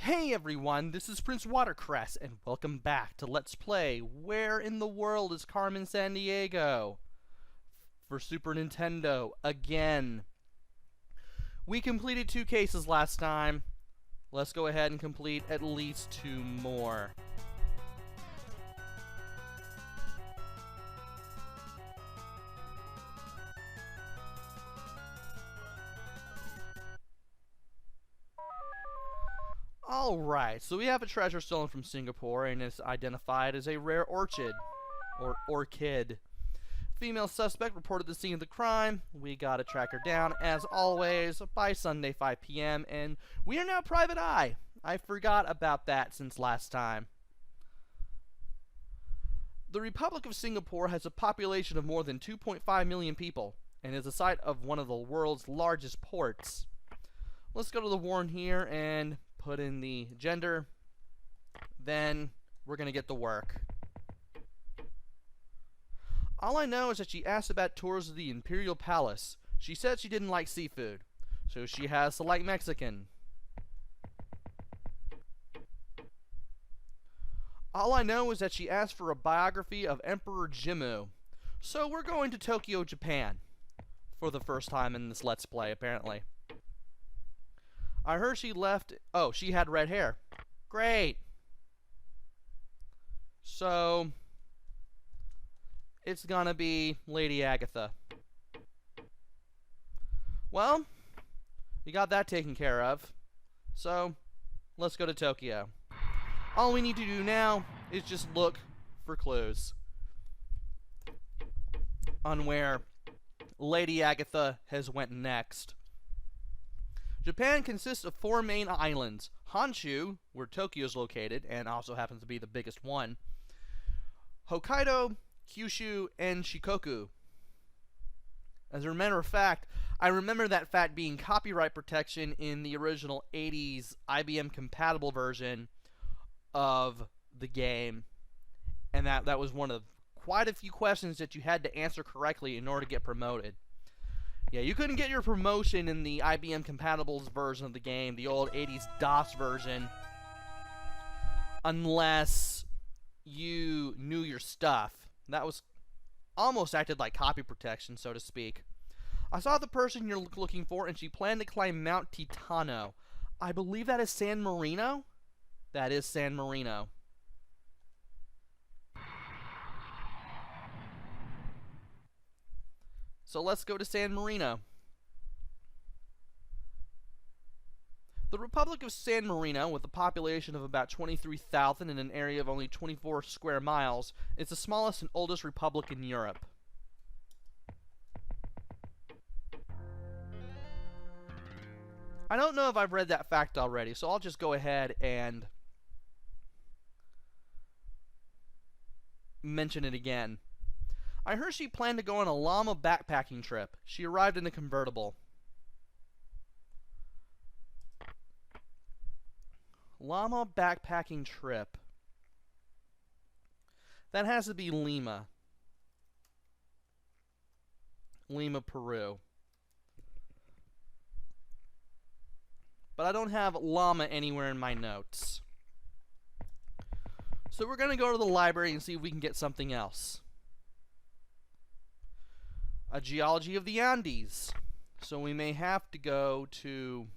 Hey everyone, this is PrinceWatercress, and welcome back to Let's Play Where in the World is Carmen Sandiego? For Super Nintendo, again. We completed 2 cases last time. Let's go ahead and complete at least 2 more. Alright, so we have a treasure stolen from Singapore, and it's identified as a rare orchid, or orchid. Female suspect reported the scene of the crime. We gotta track her down, as always, by Sunday 5 p.m., and we are now Private Eye. I forgot about that since last time. The Republic of Singapore has a population of more than 2.5 million people, and is the site of one of the world's largest ports. Let's go to the warrant here and put in the gender, then we're going to get to work. All I know is that she asked about tours of the Imperial Palace. She said she didn't like seafood, so she has to like Mexican. All I know is that she asked for a biography of Emperor Jimmu, so we're going to Tokyo, Japan, for the first time in this Let's Play, apparently. I heard she left. Oh, she had red hair. Great. So, it's gonna be Lady Agatha. Well, we got that taken care of. So, let's go to Tokyo. All we need to do now is just look for clues on where Lady Agatha has went next. Japan consists of 4 main islands: Honshu, where Tokyo is located, and also happens to be the biggest one; Hokkaido, Kyushu, and Shikoku. As a matter of fact, I remember that fact being copyright protection in the original 80s IBM compatible version of the game, and that was one of quite a few questions that you had to answer correctly in order to get promoted. Yeah, you couldn't get your promotion in the IBM compatibles version of the game, the old 80s DOS version, unless you knew your stuff. That was almost acted like copy protection, so to speak. I saw the person you're looking for, and she planned to climb Mount Titano. I believe that is San Marino? That is San Marino. So let's go to San Marino. The Republic of San Marino, with a population of about 23,000 in an area of only 24 square miles, is the smallest and oldest republic in Europe. I don't know if I've read that fact already, so I'll just go ahead and mention it again. I heard she planned to go on a llama backpacking trip. She arrived in a convertible. Llama backpacking trip. That has to be Lima. Lima, Peru. But I don't have llama anywhere in my notes. So we're going to go to the library and see if we can get something else. A geology of the Andes. So we may have to go to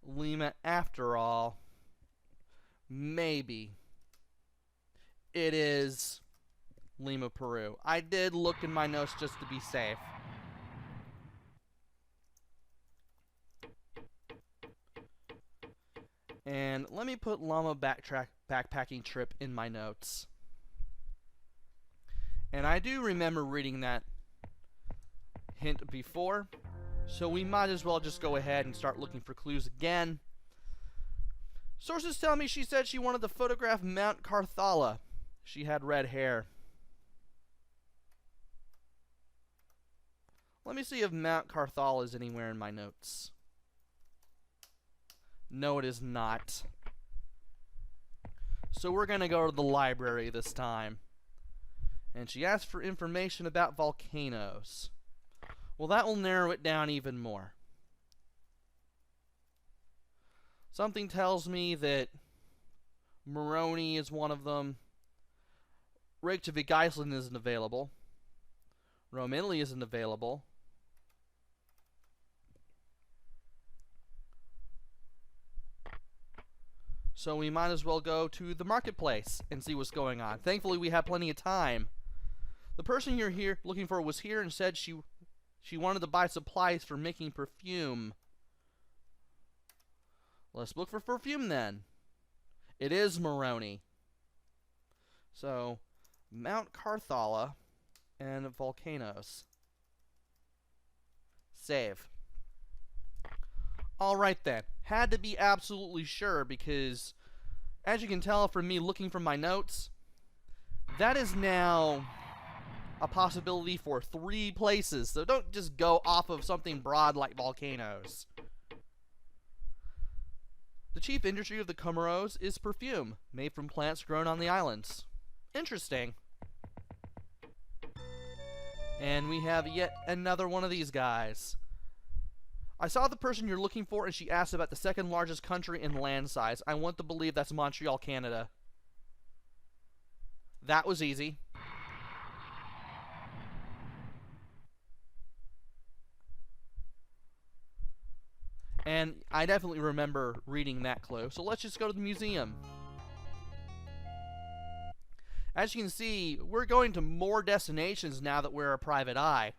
Lima after all. Maybe. It is Lima, Peru. I did look in my notes just to be safe. And let me put llama backpacking trip in my notes. And I do remember reading that hint before, so we might as well just go ahead and start looking for clues again. Sources tell me she said she wanted to photograph Mount Carthala. She had red hair. Let me see if Mount Carthala is anywhere in my notes. No, it is not. So we're going to go to the library this time. And she asked for information about volcanoes. Well, that will narrow it down even more. Something tells me that Moroni is one of them. Reykjavik, Iceland isn't available. Rome, Italy isn't available. So we might as well go to the marketplace and see what's going on. Thankfully, we have plenty of time. The person you're here looking for was here and said she wanted to buy supplies for making perfume. Let's look for perfume then. It is Moroni. So, Mount Carthala and volcanoes. Save. Alright then. Had to be absolutely sure because, as you can tell from me looking from my notes, that is now a possibility for 3 places. So don't just go off of something broad like volcanoes. The chief industry of the Comoros is perfume, made from plants grown on the islands. Interesting. And we have yet another one of these guys. I saw the person you're looking for and she asked about the 2nd largest country in land size. I want to believe that's Montreal, Canada. That was easy. And I definitely remember reading that clue. So let's just go to the museum. As you can see, we're going to more destinations now that we're a private eye.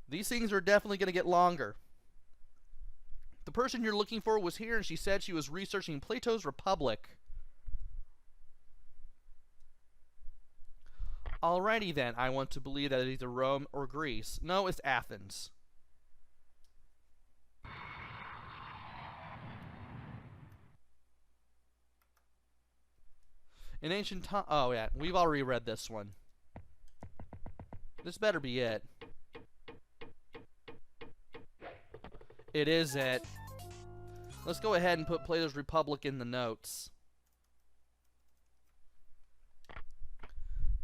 These things are definitely going to get longer. The person you're looking for was here and she said she was researching Plato's Republic. Alrighty then, I want to believe that it's either Rome or Greece. No, it's Athens. In ancient time... Oh, yeah. We've already read this one. This better be it. It is it. Let's go ahead and put Plato's Republic in the notes.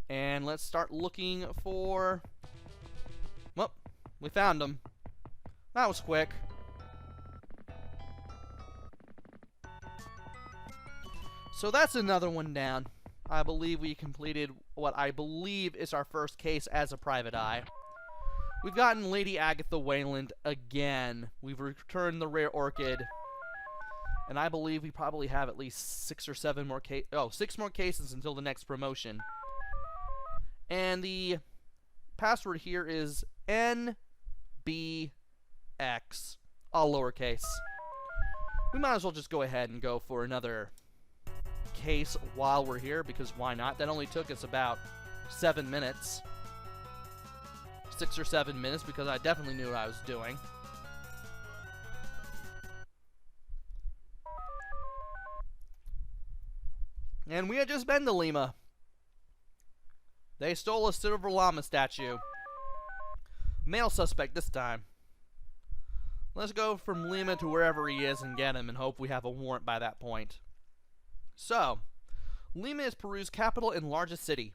And let's start looking for... Well, we found them. That was quick. So that's another one down. I believe we completed what I believe is our first case as a private eye. We've gotten Lady Agatha Wayland again. We've returned the rare orchid. And I believe we probably have at least 6 or 7 more cases. Oh, 6 more cases until the next promotion. And the password here is NBX, all lowercase. We might as well just go ahead and go for another case while we're here, because why not? That only took us about 7 minutes. 6 or 7 minutes, because I definitely knew what I was doing. And we had just been to Lima. They stole a silver llama statue. Male suspect this time. Let's go from Lima to wherever he is and get him and hope we have a warrant by that point. So, Lima is Peru's capital and largest city.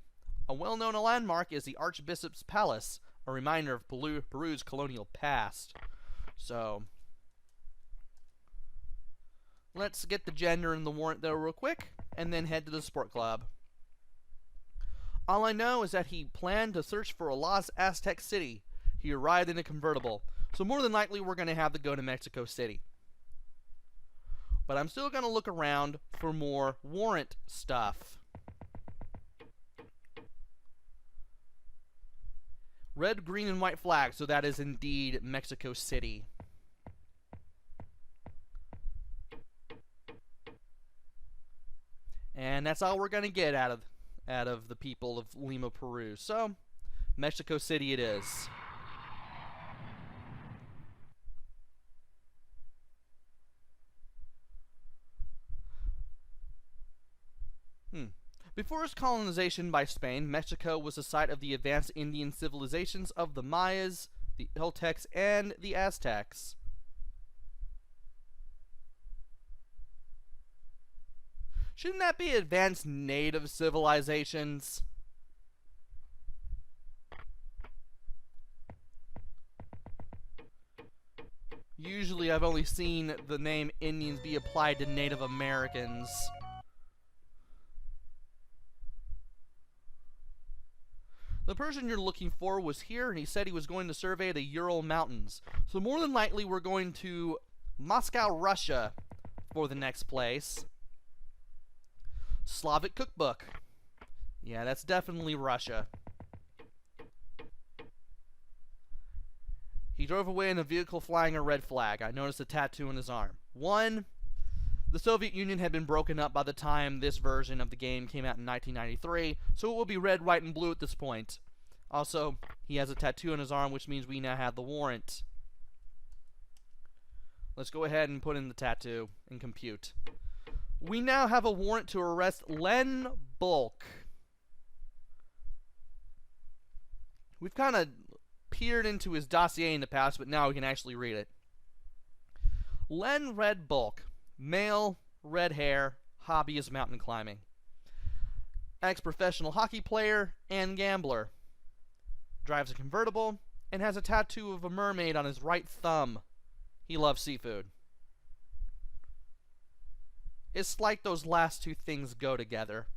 A well-known landmark is the Archbishop's Palace, a reminder of Peru's colonial past. So, let's get the gender in the warrant though real quick, and then head to the sport club. All I know is that he planned to search for a lost Aztec city. He arrived in a convertible, so more than likely we're going to have to go to Mexico City. But I'm still going to look around for more warrant stuff. Red, green, and white flag, so that is indeed Mexico City. And that's all we're going to get out of the people of Lima, Peru. So, Mexico City it is. Before its colonization by Spain, Mexico was the site of the advanced Indian civilizations of the Mayas, the Toltecs, and the Aztecs. Shouldn't that be advanced native civilizations? Usually I've only seen the name Indians be applied to Native Americans. The person you're looking for was here, and he said he was going to survey the Ural Mountains. So more than likely we're going to Moscow, Russia for the next place. Slavic cookbook. Yeah, that's definitely Russia. He drove away in a vehicle flying a red flag. I noticed a tattoo on his arm. 1. The Soviet Union had been broken up by the time this version of the game came out in 1993, so it will be red, white, and blue at this point. Also, he has a tattoo on his arm, which means we now have the warrant. Let's go ahead and put in the tattoo and compute. We now have a warrant to arrest Len Bulk. We've kind of peered into his dossier in the past, but now we can actually read it. Len Red Bulk. Male, red hair, hobby is mountain climbing. Ex-professional hockey player and gambler. Drives a convertible and has a tattoo of a mermaid on his right thumb. He loves seafood. It's like those last two things go together.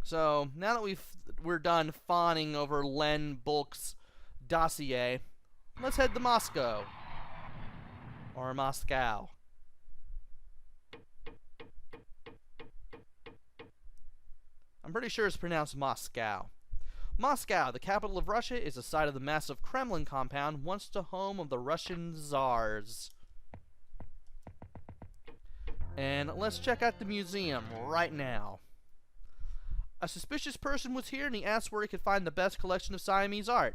So, now that we're done fawning over Len Bulk's dossier, let's head to Moscow. Or Moscow. I'm pretty sure it's pronounced Moscow. Moscow, the capital of Russia, is the site of the massive Kremlin compound, once the home of the Russian Tsars. And let's check out the museum right now. A suspicious person was here and he asked where he could find the best collection of Siamese art.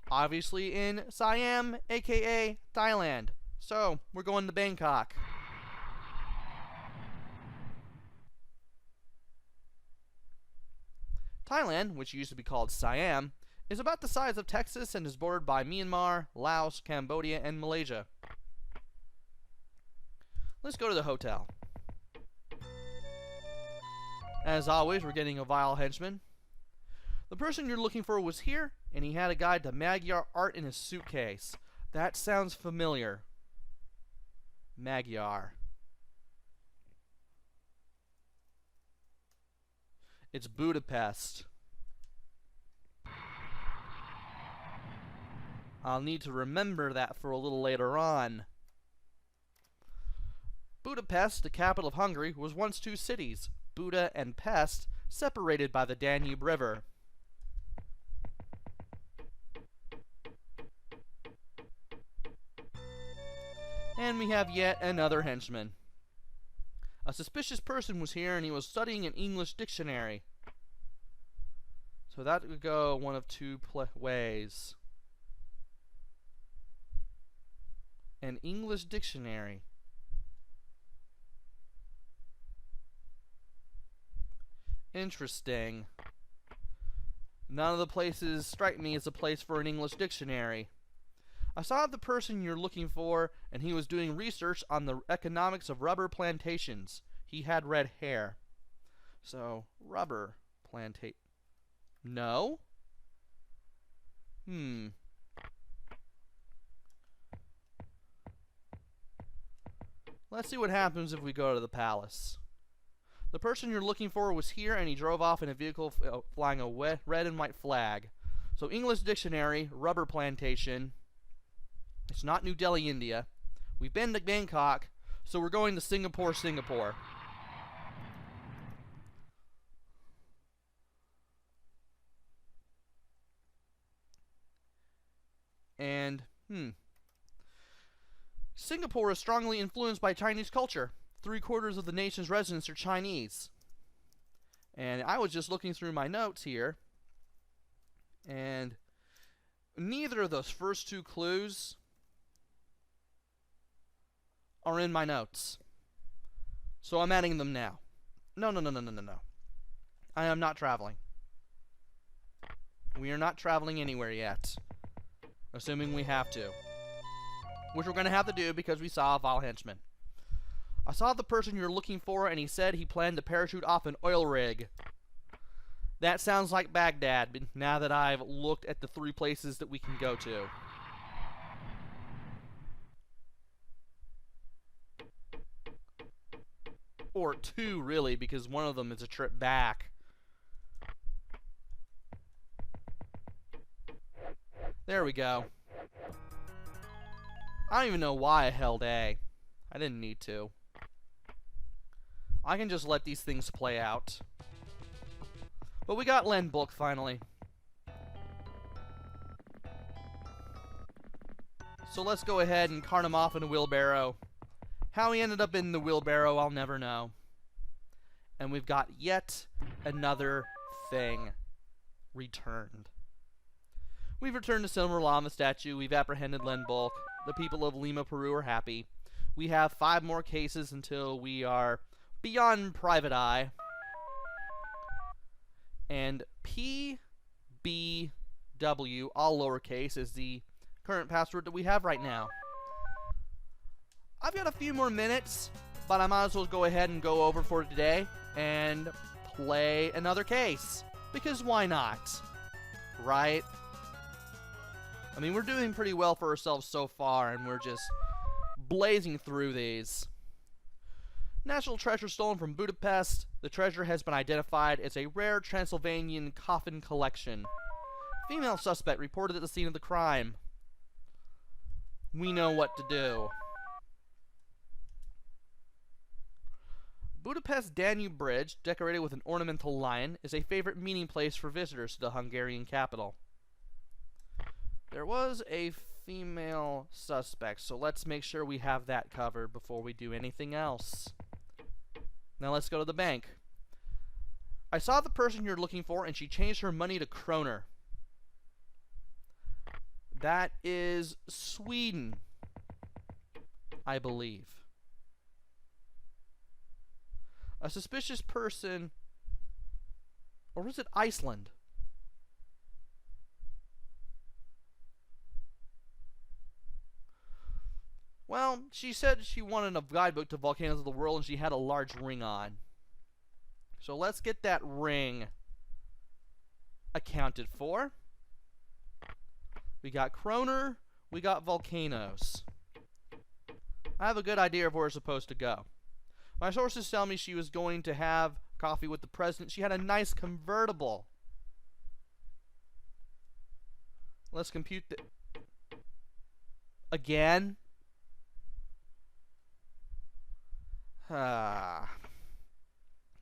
Obviously in Siam, aka Thailand. So, we're going to Bangkok. Thailand, which used to be called Siam, is about the size of Texas and is bordered by Myanmar, Laos, Cambodia, and Malaysia. Let's go to the hotel. As always, we're getting a vile henchman. The person you're looking for was here, and he had a guide to Magyar art in his suitcase. That sounds familiar. Magyar. It's Budapest. I'll need to remember that for a little later on. Budapest, the capital of Hungary, was once two cities, Buda and Pest, separated by the Danube River. And we have yet another henchman. A suspicious person was here and he was studying an English dictionary. So that would go one of two ways. An English dictionary. Interesting. None of the places strike me as a place for an English dictionary. I saw the person you're looking for, and he was doing research on the economics of rubber plantations. He had red hair. So, rubber plantation. No? Let's see what happens if we go to the palace. The person you're looking for was here, and he drove off in a vehicle flying a red and white flag. So, English dictionary, rubber plantation. It's not New Delhi, India. We've been to Bangkok, so we're going to Singapore, Singapore. And, Singapore is strongly influenced by Chinese culture. 3/4 of the nation's residents are Chinese. And I was just looking through my notes here, and neither of those first two clues are in my notes. So I'm adding them now. No. I am not traveling. We are not traveling anywhere yet. Assuming we have to. Which we're going to have to do because we saw a vile henchman. I saw the person you're looking for and he said he planned to parachute off an oil rig. That sounds like Baghdad, now that I've looked at the 3 places that we can go to. or two, really, because one of them is a trip back. There we go. I don't even know why I held A. I didn't need to. I can just let these things play out. But we got Len Bulk finally. So let's go ahead and cart him off in a wheelbarrow. How he ended up in the wheelbarrow, I'll never know. And we've got yet another thing returned. We've returned to Silver Llama statue. We've apprehended Len Bulk. The people of Lima, Peru are happy. We have 5 more cases until we are beyond private eye. And PBW, all lowercase, is the current password that we have right now. I've got a few more minutes, but I might as well go ahead and go over for today and play another case. Because why not? Right? I mean, we're doing pretty well for ourselves so far, and we're just blazing through these. National treasure stolen from Budapest. The treasure has been identified as a rare Transylvanian coffin collection. Female suspect reported at the scene of the crime. We know what to do. Budapest Danube Bridge, decorated with an ornamental lion, is a favorite meeting place for visitors to the Hungarian capital. There was a female suspect, so let's make sure we have that covered before we do anything else. Now let's go to the bank. I saw the person you're looking for, and she changed her money to kroner. That is Sweden, I believe. A suspicious person, or was it Iceland? Well, she said she wanted a guidebook to Volcanoes of the World, and she had a large ring on. So let's get that ring accounted for. We got kroner, we got volcanoes. I have a good idea of where we're supposed to go. My sources tell me she was going to have coffee with the president. She had a nice convertible. Let's compute the... Again?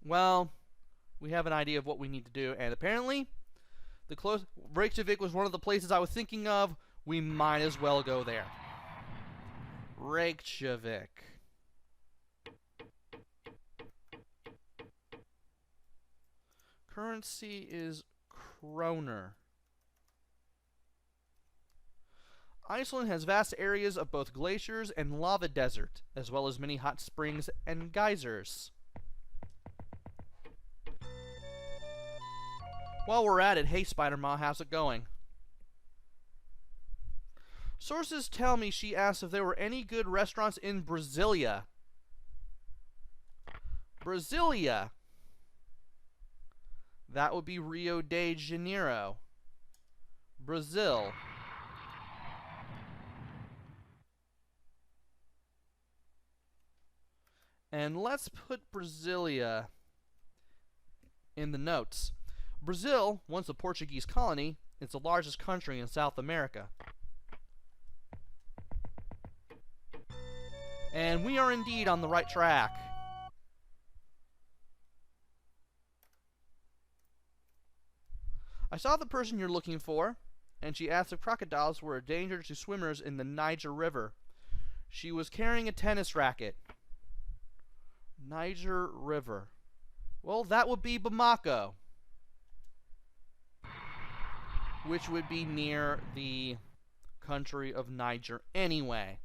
Well, we have an idea of what we need to do, and apparently, Reykjavik was one of the places I was thinking of. We might as well go there. Reykjavik. Currency is kroner. Iceland has vast areas of both glaciers and lava desert, as well as many hot springs and geysers. While we're at it, hey Spider-Ma, how's it going? Sources tell me she asked if there were any good restaurants in Brasilia. Brasilia. That would be Rio de Janeiro. Brazil. And let's put Brasilia in the notes. Brazil, once a Portuguese colony, is the largest country in South America. And we are indeed on the right track. I saw the person you're looking for, and she asked if crocodiles were a danger to swimmers in the Niger River. She was carrying a tennis racket. Niger River. Well, that would be Bamako, which would be near the country of Niger anyway.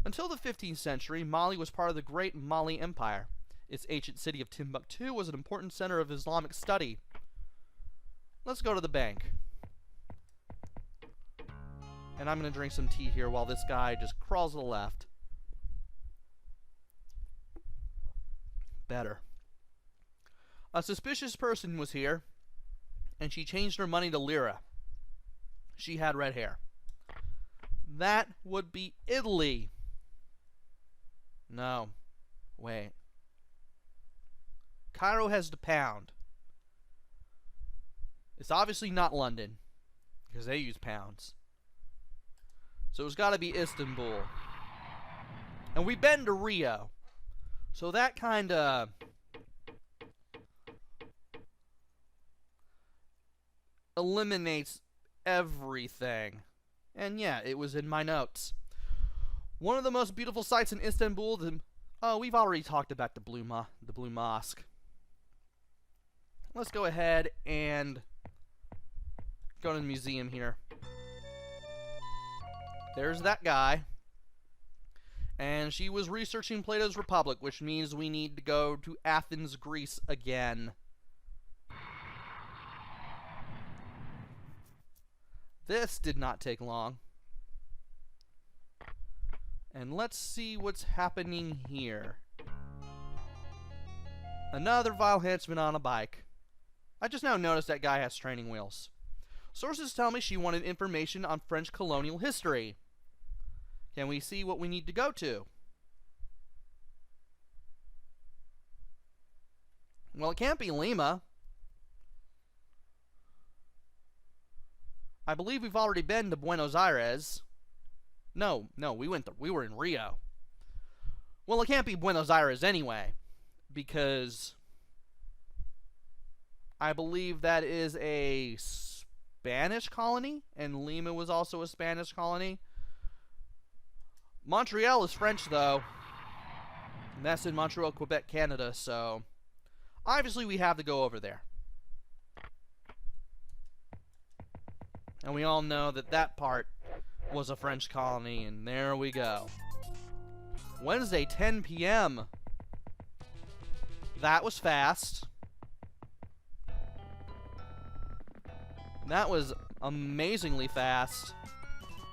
Until the 15th century, Mali was part of the Great Mali Empire. Its ancient city of Timbuktu was an important center of Islamic study. Let's go to the bank. And I'm going to drink some tea here while this guy just crawls to the left. Better. A suspicious person was here, and she changed her money to lira. She had red hair. That would be Italy. No. Wait. Cairo has the pound. It's obviously not London, because they use pounds. So it's got to be Istanbul. And we've been to Rio. So that kind of eliminates everything. And yeah, it was in my notes. One of the most beautiful sights in Istanbul. We've already talked about the Blue Mosque. Let's go ahead and go to the museum here. There's that guy. And she was researching Plato's Republic, which means we need to go to Athens, Greece again. This did not take long. And let's see what's happening here. Another vile henchman on a bike. I just now noticed that guy has training wheels. Sources tell me she wanted information on French colonial history. Can we see what we need to go to? Well, it can't be Lima. I believe we've already been to Buenos Aires. No, we were in Rio. Well, it can't be Buenos Aires anyway, because I believe that is a Spanish colony, and Lima was also a Spanish colony. Montreal is French, though. And that's in Montreal, Quebec, Canada, so obviously we have to go over there. And we all know that that part was a French colony, and there we go. Wednesday, 10 p.m. That was fast. That was amazingly fast.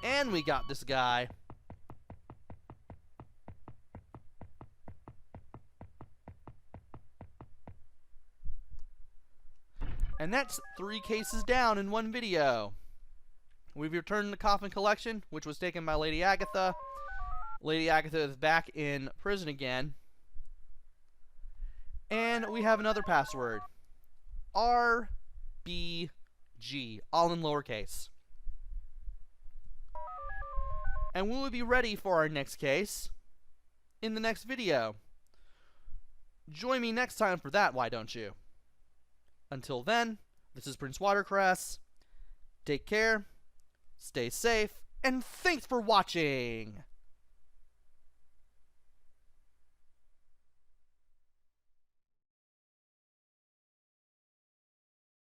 And we got this guy. And that's 3 cases down in one video. We've returned the coffin collection, which was taken by Lady Agatha. Lady Agatha is back in prison again. And we have another password. RBG, all in lowercase. And we will be ready for our next case in the next video. Join me next time for that, why don't you? Until then, this is PrinceWatercress. Take care, stay safe, and thanks for watching!